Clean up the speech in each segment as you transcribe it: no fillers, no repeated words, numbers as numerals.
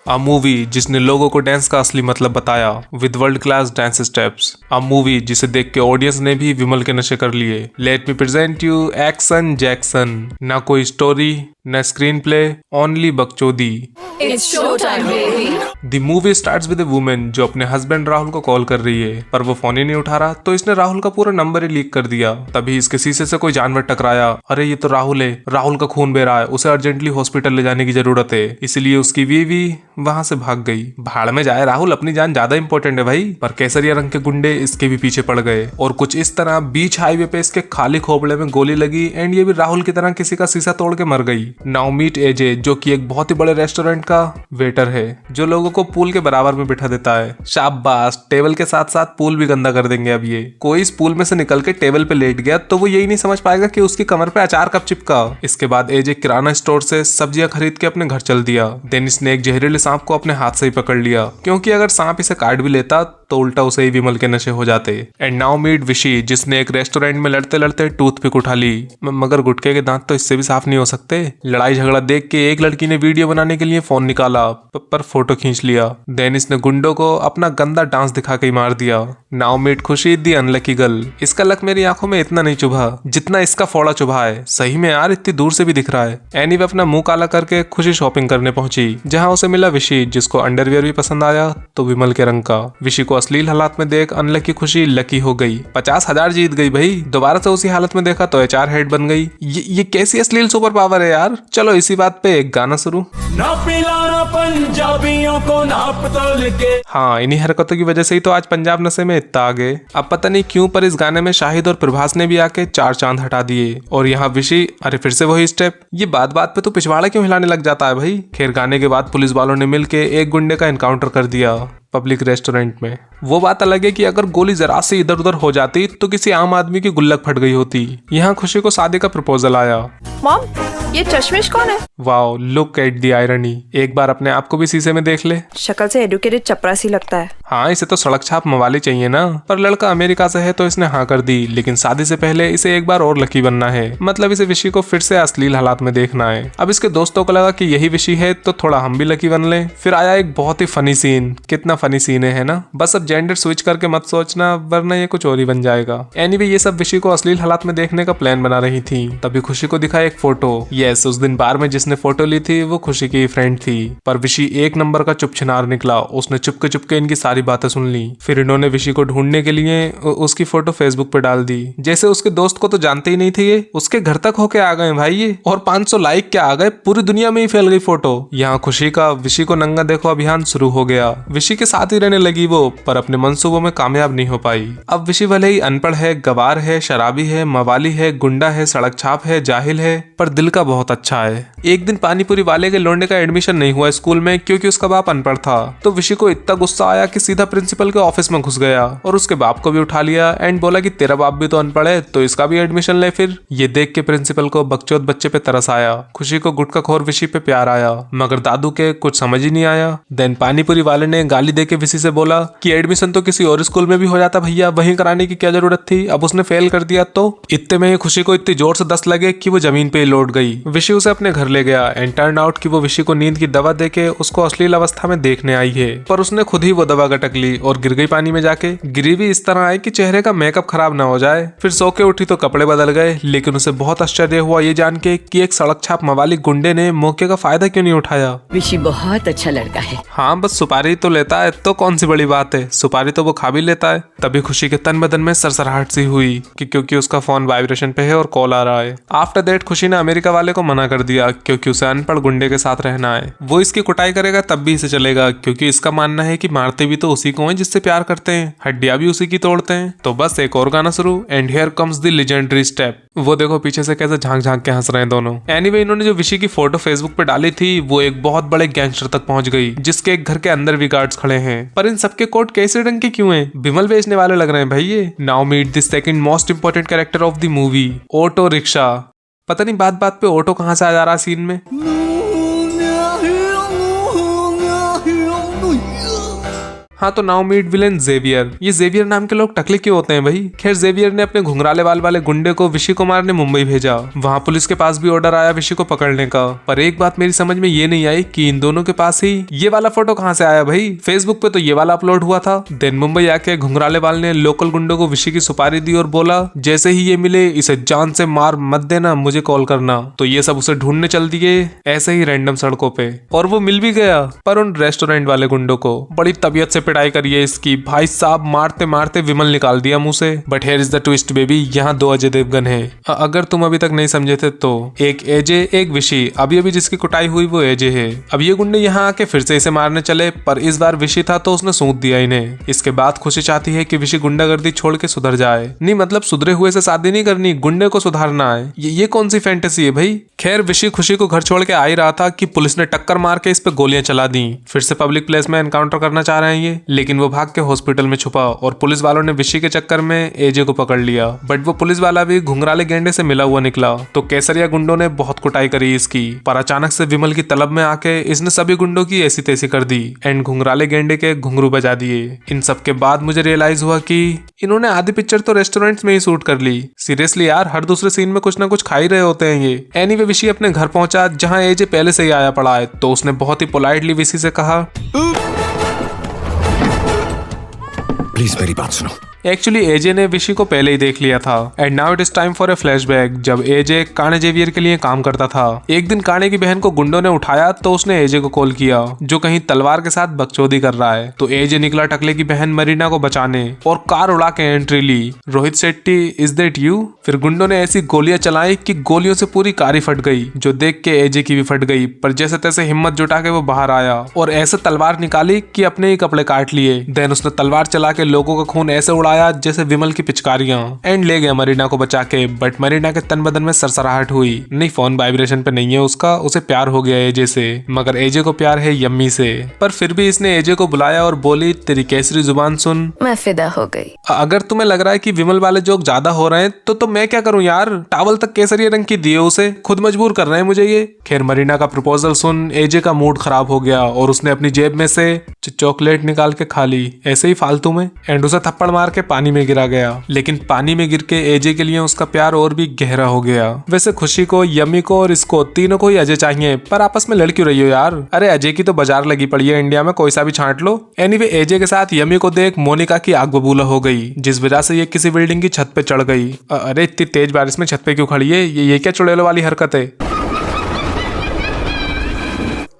A movie जिसने लोगों को डांस का असली मतलब बताया with world class dance steps. A movie जिसे देख के ऑडियंस ने भी विमल के नशे कर लिए। Let me present you action Jackson. ना कोई स्टोरी, न स्क्रीन प्ले, ओनली बकचोदी। It's showtime, baby. The movie starts with A women जो अपने हस्बैंड राहुल को कॉल कर रही है, पर वो फोन ही नहीं उठा रहा, तो इसने राहुल का पूरा नंबर ही लीक कर दिया। तभी इसके शीशे से कोई जानवर टकराया। अरे ये तो राहुल है, राहुल का खून बह रहा है, उसे अर्जेंटली हॉस्पिटल ले जाने की जरूरत है। इसलिए उसकी बीवी वहां से भाग गई। भाड़ में जाए राहुल, अपनी जान ज्यादा इंपॉर्टेंट है भाई। पर केसरिया रंग के गुंडे इसके भी पीछे पड़ गए और कुछ इस तरह बीच हाईवे पे इसके खाली खोपड़े में गोली लगी एंड ये भी राहुल की तरह किसी का शीशा तोड़ के मर गई। नाउ मीट एजे जो कि एक बहुत ही बड़े रेस्टोरेंट का वेटर है, जो लोगों को पूल के बराबर में बिठा देता है। शाबाश, टेबल के साथ साथ पूल भी गंदा कर देंगे अब ये। कोई इस पूल में से निकल के टेबल पे लेट गया तो वो यही नहीं समझ पाएगा कि उसकी कमर पे अचार कब चिपका। इसके बाद एजे किराना स्टोर से सब्जियां खरीद के अपने घर चल दिया। देन इसने एक जहरीले सांप को अपने हाथ से ही पकड़ लिया, क्योंकि अगर सांप इसे काट भी लेता तो उल्टा उसे ही विमल के नशे हो जाते। एंड नाउ मीट विशी जिसने एक रेस्टोरेंट में लड़ते लड़ते टूथपिक उठा ली, मगर गुटके के दांत तो इससे भी साफ नहीं हो सकते। लड़ाई झगड़ा देख के एक लड़की ने वीडियो बनाने के लिए फोन निकाला, पर फोटो खींच लिया। देन इसने गुंडों को अपना गंदा डांस दिखा के ही मार दिया। नाउ मीट खुशी दी अनलकी गर्ल। इसका लक मेरी आंखों में इतना नहीं चुभा जितना इसका फोड़ा चुभा है। सही में यार, इतनी दूर से भी दिख रहा है। एनीवे अपना मुंह काला करके खुशी शॉपिंग करने पहुंची, जहां उसे मिला विशी जिसको अंडरवियर भी पसंद आया तो विमल के रंग का। विशी को अश्लील हालात में देख अनलकी खुशी लकी हो गई, 50,000 जीत गई भाई। दोबारा से उसी हालत में देखा तो एचआर हेड बन गई। ये कैसी अश्लील सुपर पावर है यार। चलो इसी बात पे एक गाना शुरू। ना पिलाना पंजाबियों को नाप तोल के। हाँ, इन्हीं हरकतों की वजह से ही तो आज पंजाब नशे में इतना आगे। अब पता नहीं क्यों पर इस गाने में शाहिद और प्रभास ने भी आके 4 चांद हटा दिए। और यहाँ विशी, अरे फिर से वही स्टेप। ये बात बात पे तो पिछवाड़ा क्यों हिलाने लग जाता है भाई। खैर गाने के बाद पुलिस वालों ने मिलके एक गुंडे का एनकाउंटर कर दिया पब्लिक रेस्टोरेंट में। वो बात अलग है कि अगर गोली जरा से इधर उधर हो जाती तो किसी आम आदमी की गुल्लक फट गई होती। यहाँ खुशी को शादी का प्रपोजल आया। मॉम, ये चश्मिश कौन है? Wow, look at the irony. एक बार अपने आप को भी शीशे में देख ले। शक्ल से एडुकेटेड चपरासी लगता है। हाँ, इसे तो सड़क छाप मवाली चाहिए ना। पर लड़का अमेरिका से है तो इसने हाँ कर दी, लेकिन शादी से पहले इसे एक बार और लकी बनना है। मतलब इसे विशी को फिर से अश्लील हालात में देखना है। अब इसके दोस्तों को लगा कि यही विशी है तो थोड़ा हम भी लकी बन लें। फिर आया एक बहुत ही फनी सीन। कितना फनी सीन है ना। बस अब जेंडर स्विच करके मत सोचना, वरना ये कुछ और ही बन जाएगा। एनीवे ये सब विशी को अश्लील हालात में देखने का प्लान बना रही थी। तभी खुशी को दिखा एक फोटो। यस, उस दिन बार में जिसने फोटो ली थी वो खुशी की फ्रेंड थी। पर विशी एक नंबर का चुपछिनार निकला। उसने चुपके चुपके इनकी सारी बातें सुन ली। फिर इन्होंने विशी को ढूंढने के लिए उसकी फोटो फेसबुक पे डाल दी। जैसे उसके दोस्त को तो जानते ही नहीं थे, ये उसके घर तक होके आ गए भाई ये। और 500 लाइक क्या आ गए, पूरी दुनिया में ही फैल गई फोटो। यहाँ खुशी का विशी को नंगा देखो अभियान शुरू हो गया। विशी के साथ ही रहने लगी वो, पर अपने मंसूबों में कामयाब नहीं हो पाई। अब विशी भले ही अनपढ़ है, गवार है, शराबी है, मवाली है, गुंडा है, सड़क छाप है, जाहिल है, पर दिल का बहुत अच्छा है। एक दिन पानीपुरी वाले के लौंडे का एडमिशन नहीं हुआ स्कूल में क्योंकि उसका बाप अनपढ़ था। तो विशी को इतना गुस्सा आया कि सीधा प्रिंसिपल के ऑफिस में घुस गया और उसके बाप को भी उठा लिया एंड बोला कि तेरा बाप भी तो अनपढ़ है तो इसका भी एडमिशन ले। फिर ये देख के प्रिंसिपल को बकचोद बच्चे पे तरस आया। खुशी को गुटखाखोर विशी पे प्यार आया, मगर दादू के कुछ समझ ही नहीं आया। देन पानीपुरी वाले ने गाली दे के विशी से बोला कि एडमिशन तो किसी और स्कूल में भी हो जाता भैया, वहीं कराने की क्या जरूरत थी, अब उसने फेल कर दिया। तो इतने में खुशी को इतनी जोर से 10 लगे कि वो जमीन पे लौट गई। विशी उसे अपने घर ले गया एंड टर्न आउट कि वो विशी को नींद की दवा देके उसको अश्लील अवस्था में देखने आई है, पर उसने खुद ही वो दवा गटक ली और गिर गई पानी में जाके। गिरी भी इस तरह आई कि चेहरे का मेकअप खराब ना हो जाए। फिर सो के उठी तो कपड़े बदल गए, लेकिन उसे बहुत आश्चर्य हुआ ये जान के कि एक सड़क छाप मवाली गुंडे ने मौके का फायदा क्यों नहीं उठाया। विशी बहुत अच्छा लड़का है। हाँ, बस सुपारी तो लेता है तो कौन सी बड़ी बात है, सुपारी तो वो खा भी लेता है। तभी खुशी के तन बदन में सरसराहट सी हुई कि क्योंकि उसका फोन वाइब्रेशन पे है और कॉल आ रहा है। आफ्टर दैट खुशी ने अमेरिका वाले को मना कर दिया क्योंकि उसे अनपढ़ गुंडे के साथ रहना है। वो इसकी कुटाई करेगा तब भी इसे चलेगा, क्योंकि इसका मानना है कि मारते भी तो उसी को हैं जिससे प्यार करते हैं, हड्डियां भी उसी की तोड़ते हैं। तो बस एक और गाना शुरू and here comes the legendary step. वो देखो पीछे से कैसे झांक झांक के हंस रहे हैं दोनों। एनीवे इन्होंने जो विशी की फोटो फेसबुक पे डाली थी वो एक बहुत बड़े गैंगस्टर तक पहुंच गई, जिसके एक घर के अंदर भी गार्ड्स खड़े हैं। पर इन सबके कोट कैसे रंग के क्यों हैं? विमल बेचने वाले लग रहे हैं भाई ये। Now meet the second most important character of the movie, auto rickshaw. पता नहीं बात बात पे ऑटो कहाँ से आ जा रहा सीन में। हाँ तो नाउ मीट विलेन जेवियर। ये जेवियर नाम के लोग टकले क्यों होते हैं भाई? खैर जेवियर ने अपने घुंघराले बाल वाले गुंडे को विशी को मारने मुंबई भेजा। वहाँ पुलिस के पास भी ऑर्डर आया विशी को पकड़ने का। पर एक बात मेरी समझ में ये नहीं आई कि इन दोनों के पास ही ये वाला फोटो कहाँ से आया भाई? फेसबुक पे तो ये वाला अपलोड हुआ था। देन मुंबई आके घुंघराले बाल ने लोकल गुंडों को विशी की सुपारी दी और बोला जैसे ही ये मिले इसे जान से मार मत देना, मुझे कॉल करना। तो ये सब उसे ढूंढने चल दिए ऐसे ही रैंडम सड़कों पे, और वो मिल भी गया। पर उन रेस्टोरेंट वाले गुंडों को बड़ी तबीयत से पिटाई करी है इसकी। भाई साहब मारते मारते विमल निकाल दिया मुंह से। But here is the twist baby, यहाँ 2 अजय देवगन है। अगर तुम अभी तक नहीं समझे थे तो एक एजे एक विशी। अभी अभी जिसकी कुटाई हुई वो एजे है। अब ये गुंडे यहाँ आके फिर से इसे मारने चले, पर इस बार विशी था तो उसने सूंघ दिया इन्हें। इसके बाद खुशी चाहती है कि विशी गुंडागर्दी छोड़ के सुधर जाए। नहीं मतलब सुधरे हुए से शादी नहीं करनी, गुंडे को सुधारना है। ये कौन सी फैंटेसी है भाई? खैर विशी खुशी को घर छोड़ के आ ही रहा था कि पुलिस ने टक्कर मार के इस पे गोलियां चला दी। फिर से पब्लिक प्लेस में एनकाउंटर करना चाह रहे हैं ये, लेकिन वो भाग के हॉस्पिटल में छुपा और पुलिस वालों ने विशी के चक्कर में एजे को पकड़ लिया। बट वो पुलिस वाला भी घुंघराले गेंडे से मिला हुआ निकला। तो केसरिया गुंडों ने बहुत कुटाई करी इसकी। पर अचानक से विमल की तलब में आके इसने सभी गुंडों की ऐसी तैसी कर दी एंड घुंघराले गेंडे के घुंघरू बजा दिए। इन सब के बाद मुझे रियलाइज हुआ कि इन्होंने आधी पिक्चर तो रेस्टोरेंट्स में ही शूट कर ली। सीरियसली यार, हर दूसरे सीन में कुछ ना कुछ खा ही रहे होते हैं ये। एनीवे विशी अपने घर पहुंचा जहां एजे पहले से ही आया पड़ा है। तो उसने बहुत ही पोलाइटली विशी से कहा प्लीज मेरी बात सुनो। एक्चुअली एजे ने विशी को पहले ही देख लिया था and now it is time for a flashback जब एजे काने जेवियर के लिए काम करता था। एक दिन काने की बहन को गुंडों ने उठाया तो उसने एजे को कॉल किया जो कहीं तलवार के साथ बकचोदी कर रहा है। तो एजे निकला टकले की बहन मरीना को बचाने और कार उड़ा के एंट्री ली। Rohit Shetty is that you? फिर गुंडों ने ऐसी गोलियां चलाई कि गोलियों से पूरी कार ही फट गई, जो देख के एजे की भी फट गई। पर जैसे तैसे हिम्मत जुटा के वो बाहर आया और ऐसे तलवार निकाली कि अपने ही कपड़े काट लिए। देन उसने तलवार चला के लोगों का खून ऐसे उड़ाया जैसे विमल की पिचकारियां एंड ले गया मरीना को बचा के। बट मरीना के तन बदन में सरसराहट हुई। नहीं फोन वाइब्रेशन पे नहीं है उसका, उसे प्यार हो गया एजे से। मगर एजे को प्यार है यम्मी से। पर फिर भी इसने एजे को बुलाया और बोली तेरी केसरी जुबान सुन। मैं फिदा हो गई। अगर तुम्हें लग रहा है कि विमल वाले जोक ज्यादा हो रहे हैं तो मैं क्या करूं यार? टावल तक केसरिया रंग की दिए उसे, खुद मजबूर कर रहे हैं मुझे ये। खैर मरीना का प्रपोजल सुन एजे का मूड खराब हो गया और उसने अपनी जेब में से चॉकलेट निकाल के खा ली ऐसे ही फालतू में एंड उसे थप्पड़ मार के पानी में गिरा गया। लेकिन पानी में गिर के एजे के लिए उसका प्यार और भी गहरा हो गया। वैसे खुशी को, यम्मी को और इसको तीनों को ही अजय चाहिए, पर आपस में लड़ क्यों रही हो यार? अरे अजय की तो बाजार लगी पड़ी है इंडिया में, कोई सा भी छांट लो। एनीवे एजे के साथ यम्मी को देख मोनिका की आग बबूला हो गई जिस वजह से ये किसी बिल्डिंग की छत पे चढ़ गई। अरे इतनी तेज बारिश में छत पे क्यों खड़ी है? ये क्या चुड़ैलों वाली हरकत है?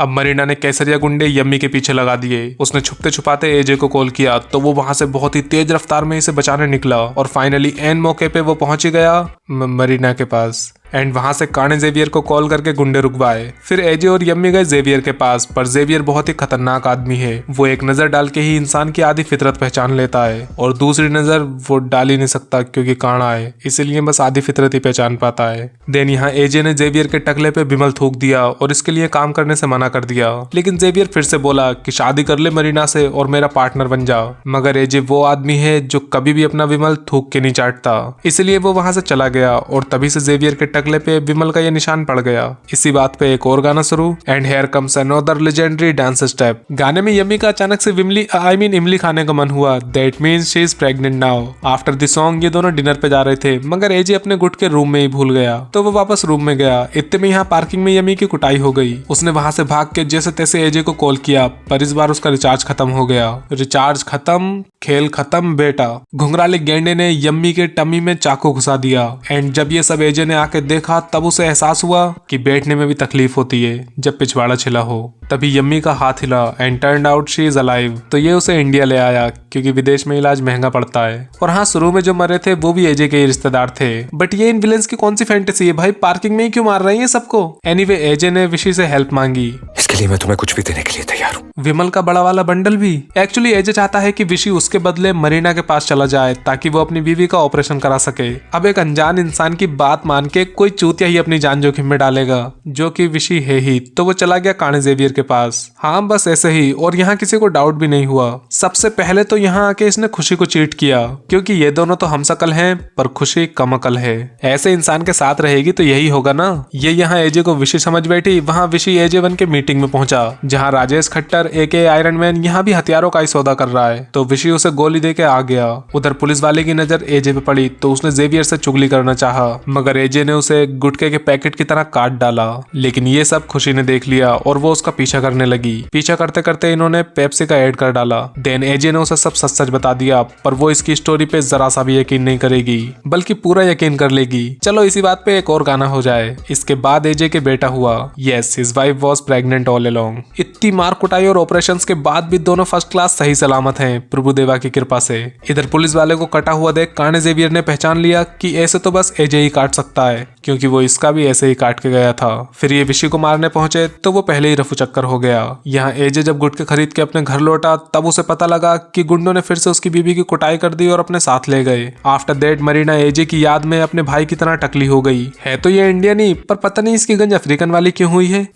अब मरीना ने केसरिया गुंडे यम्मी के पीछे लगा दिए। उसने छुपते छुपाते एजे को कॉल किया तो वो वहां से बहुत ही तेज रफ्तार में इसे बचाने निकला और फाइनली एन मौके पे वो पहुंच ही गया मरीना के पास एंड वहां से काने जेवियर को कॉल करके गुंडे रुकवाए। फिर एजे और यम्मी गए जेवियर के पास, पर जेवियर बहुत ही खतरनाक आदमी है। वो एक नजर डाल के ही इंसान की आधी फितरत पहचान लेता है और दूसरी नजर वो डाल ही नहीं सकता क्योंकि काना है, इसीलिए बस आधी फितरत ही पहचान पाता है। देन यहाँ एजे ने जेवियर के टकले पे विमल थूक दिया और इसके लिए काम करने से मना कर दिया। लेकिन जेवियर फिर से बोला कि शादी कर ले मरीना से और मेरा पार्टनर बन जा। मगर एजे वो आदमी है जो कभी भी अपना विमल थूक के नहीं चाटता, इसलिए वो वहां से चला गया और तभी से जेवियर के टकले पे विमल का ये निशान पड़ गया। इसी बात पे एक और गाना शुरू and here comes another legendary dance step. गाने में यम्मी का अचानक से इमली खाने का मन हुआ। That means she is pregnant now. After the song ये दोनों डिनर पे जा रहे थे मगर एजे अपने गुट के रूम में ही भूल गया तो वो वापस रूम में गया। इतने में यहाँ पार्किंग में यम्मी की कुटाई हो गई। उसने वहां से भाग के जैसे तैसे एजे को कॉल किया पर इस बार उसका रिचार्ज खत्म हो गया। रिचार्ज खत्म, खेल खत्म बेटा। घुंघराले गेंडे ने यम्मी के टमी में चाकू घुसा दिया एंड जब ये सब एजे ने आके देखा तब उसे एहसास हुआ कि बैठने में भी तकलीफ होती है जब पिछवाड़ा छिला हो। तभी यम्मी का हाथ हिला and turned out she is alive. तो ये उसे इंडिया ले आया क्योंकि विदेश में इलाज महंगा पड़ता है। और हाँ, शुरू में जो मरे थे वो भी एजे के ही रिश्तेदार थे। बट ये इन विलेंस की कौन सी फैंटेसी है भाई? पार्किंग में ही क्यों मार रहे हैं सबको? एनीवे एजे ने विशी से हेल्प मांगी। इसके लिए मैं तुम्हें कुछ भी देने के लिए तैयार हूँ। विमल का बड़ा वाला बंडल भी। एक्चुअली एजे चाहता है कि विशी उसके बदले मरीना के पास चला जाए ताकि वो अपनी बीवी का ऑपरेशन करा सके। अब एक अनजान इंसान की बात मान के कोई चूतिया ही अपनी जान जोखिम में डालेगा, जो कि विशी है ही। तो वो चला गया काने जेवियर के पास। हाँ बस ऐसे ही, और यहाँ किसी को डाउट भी नहीं हुआ। सबसे पहले तो यहाँ आके इसने खुशी को चीट किया, क्योंकि ये दोनों तो हमशक्ल हैं, पर खुशी कम अकल है। ऐसे इंसान के साथ रहेगी तो यही होगा ना। ये यहाँ एजे को विशी समझ बैठी, वहाँ विशी एजे 1 के मीटिंग में पहुंचा, जहाँ राजेश खट्टर एके आयरन मैन यहाँ भी हथियारों का ही सौदा कर रहा है। तो विशी उसे गोली दे के आ गया। उधर पुलिस वाले की नजर एजे पे पड़ी तो उसने जेवियर से चुगली करना चाहा, मगर एजे ने उसे गुटके के पैकेट की तरह काट डाला। लेकिन ये सब खुशी ने देख लिया और वो उसका पीछा करने लगी। पीछा करते करते इन्होंने पेप्सी का ऐड कर डाला। देन एजे ने उसे सब सच सच बता दिया, पर वो इसकी स्टोरी पे जरा सा भी यकीन नहीं करेगी, बल्कि पूरा यकीन कर लेगी। चलो इसी बात पे एक और गाना हो जाए। इसके बाद एजे के बेटा हुआ। Yes, his wife was pregnant all along. इतनी मार कुटाई और ऑपरेशंस के बाद भी दोनों फर्स्ट क्लास सही सलामत हैं, प्रभु देवा की कृपा से। इधर पुलिस वाले को कटा हुआ देख काने जेवियर ने पहचान लिया कि ऐसे तो बस एजे ही काट सकता है, क्योंकि वो इसका भी ऐसे ही काट के गया था। फिर ये विशी को मारने पहुंचे तो वो पहले ही रफू चक्कर हो गया। यहाँ एजे जब गुटके खरीद के अपने घर लौटा तब उसे पता लगा कि गुंडों ने फिर से उसकी बीबी की कुटाई कर दी और अपने साथ ले गए। आफ्टर दैट मरीना एजे की याद में अपने भाई की तरह टकली हो गई है। तो ये इंडियन ही, पर पता नहीं इसकी गंज अफ्रीकन वाली क्यों हुई है।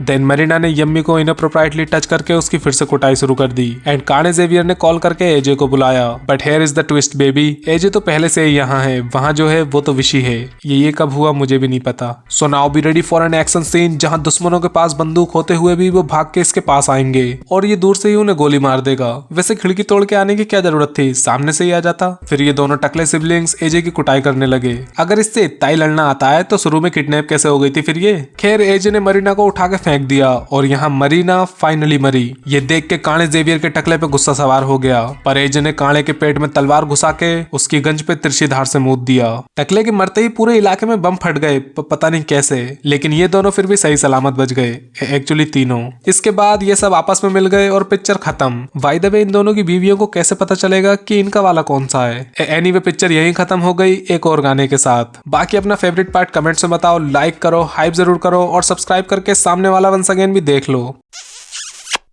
देन मरीना ने यम्मी को इनअप्रोप्रिएटली टच करके उसकी फिर से कुटाई शुरू कर दी एंड काने जेवियर ने कॉल करके एजे को बुलाया। But here is the twist baby, AJ तो पहले से ही यहाँ है, वहाँ जो है वो तो विशी है। ये कब हुआ मुझे भी नहीं पता। So now be ready for an action scene, जहाँ दुश्मनों के पास बंदूक होते हुए भी वो भाग के इसके पास आएंगे और ये दूर से ही उन्हें गोली मार देगा। वैसे खिड़की तोड़ के आने की क्या जरूरत थी, सामने से ही आ जाता। फिर ये दोनों टकले सिबलिंग्स एजे की कुटाई करने लगे। अगर इससे इतना ही लड़ना आता है तो शुरू में किडनैप कैसे हो गई थी फिर ये। खैर एजे ने मरीना को उठा के फेंक दिया और यहाँ मरीना फाइनली मरी। ये देख के काने जेवियर के टकले पे गुस्सा सवार हो गया, पर एजे ने काने के पेट में तलवार घुसा के उसकी गंज पे तिरछी धार से मूद दिया। टकले के मरते ही पूरे इलाके में बम फट गए, पता नहीं कैसे, लेकिन ये दोनों फिर भी सही सलामत बच गए, एक्चुअली तीनों। इसके बाद ये सब आपस में मिल गए और पिक्चर खत्म। बाय द वे इन दोनों की बीवियों को कैसे पता चलेगा कि इनका वाला कौन सा है। एनीवे पिक्चर यहीं खत्म हो गई एक और गाने के साथ। बाकी अपना फेवरेट पार्ट कमेंट्स में बताओ, लाइक करो, हाइप जरूर करो और सब्सक्राइब करके सामने वाला वंस अगेन भी देख लो।